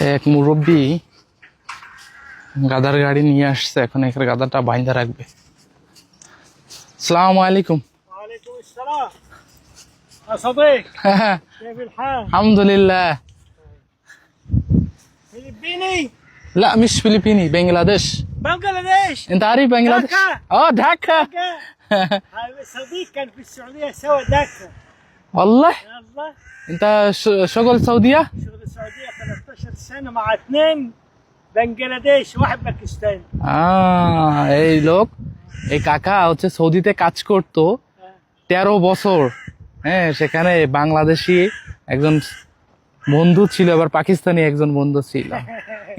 এক মুরব্বী গাধার গাড়ি নিয়ে আসছে, এখন এখানে গাধাটা বাইন্ধা রাখবে। আসসালামু আলাইকুম। وعليكم السلام يا صديق. كيف الحال؟ আলহামদুলিল্লাহ। فلبيني؟ لا مش فلبيني، بنجلاديش. بنغلاديش. انت عارف بنجلاديش؟ ঢাকা। ঢাকা. هذا صديق كان في السعودية سوا ذاك. والله يلا انت شغل سعودية؟ شغل السعودية 13 سنة مع اثنين بنغلاديش واحد باكستاني. এই লোক, এই কাকা হচ্ছে সৌদিতে কাজ করতো 13 বছর। হ্যাঁ, সেখানে বাংলাদেশি একজন বন্ধু ছিল, আবার পাকিস্তানি একজন বন্ধু ছিল।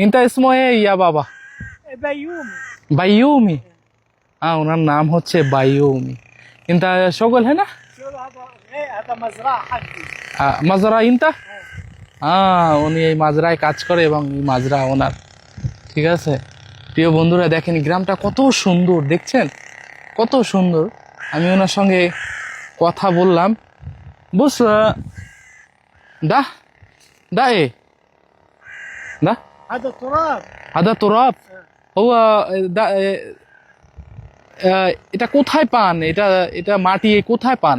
ইনতা ইসমো ইয়া বাবা بيومي. বাইয়ুমি। ওনার নাম হচ্ছে বাইয়ুমি। ইনতা শগল হ্যাঁ না شو هذا؟ هذا مزرعة حقي. মাজরা ইনতা। উনি এই মাজরায় কাজ করে এবং এই মাজরা ওনার। ঠিক আছে প্রিয় বন্ধুরা, দেখেন গ্রামটা কত সুন্দর, দেখছেন কত সুন্দর। আমি ওনার সঙ্গে কথা বললাম। বুঝ দা দা এ দা هذا تراب. আদা তোরাব ও দা এটা কোথায় পান? এটা এটা মাটি কোথায় পান?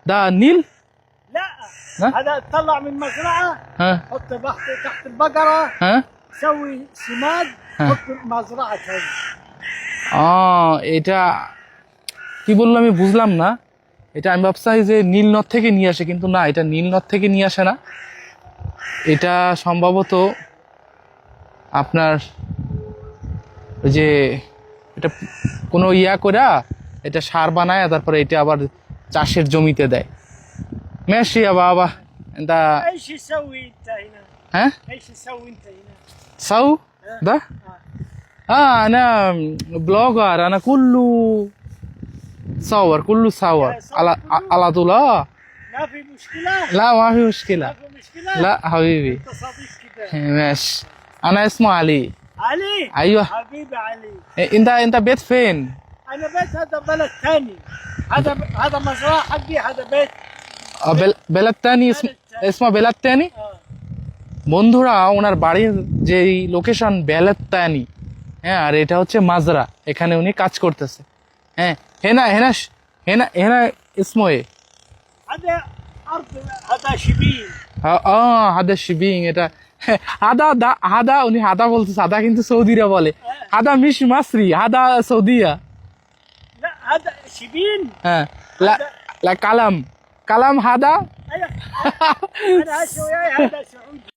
দা নীল। لا ها؟ هذا تطلع من مزرعة হ্যাঁ حط تحت البقرة হ্যাঁ سوي سماد ها. حط مزرعة هذه. এটা কি বললো আমি বুঝলাম না। এটা আমি ভাবছি যে নীলনদ থেকে নিয়ে আসে, কিন্তু না, এটা নীলনদ থেকে নিয়ে আসে না। এটা সম্ভবত আপনার ওই যে এটা কোনো ইয়া করে এটা সার বানায়, তারপরে এটা আবার চাষের জমিতে দেয়। মেশি বাবা এটা ايش يسوي انت هنا؟ হ্যাঁ ايش تسوي انت هنا؟ সাউ দা انا بلوجر، انا كله صور، كله صور على طول. ما في مشكلة؟ لا ما في مشكلة. ما في مشكلة؟ لا حبيبي انت صديق كده. ماشي. انا اسمه علي. علي؟ ايوه. حبيبي علي. انت بيت فين؟ انا بيت هذا بلد ثاني. هذا مزرعة حقي، هذا بيت. বেলাত তানি اسمه বেলাত তানি। বন্ধুরা, ওনার বাড়ির যে লোকেশন বেলাত তানি, হ্যাঁ, আর এটা হচ্ছে মাজরা, এখানে উনি কাজ করতেছে। হ্যাঁ হেনা হেনা হেনা হেনা اسمه هذا ارض، هذا شبين. হাদা শিবিং। এটা হাদা হাদা, উনি হাদা বলতেছে, হাদা কিন্তু সৌদিরা বলে। হাদা মিশ মাসরি, হাদা সৌদিয়া। لا هذا شبين. হ্যাঁ লা লা কালাম কালাম হাদা। انا هسوي هذا سعودي.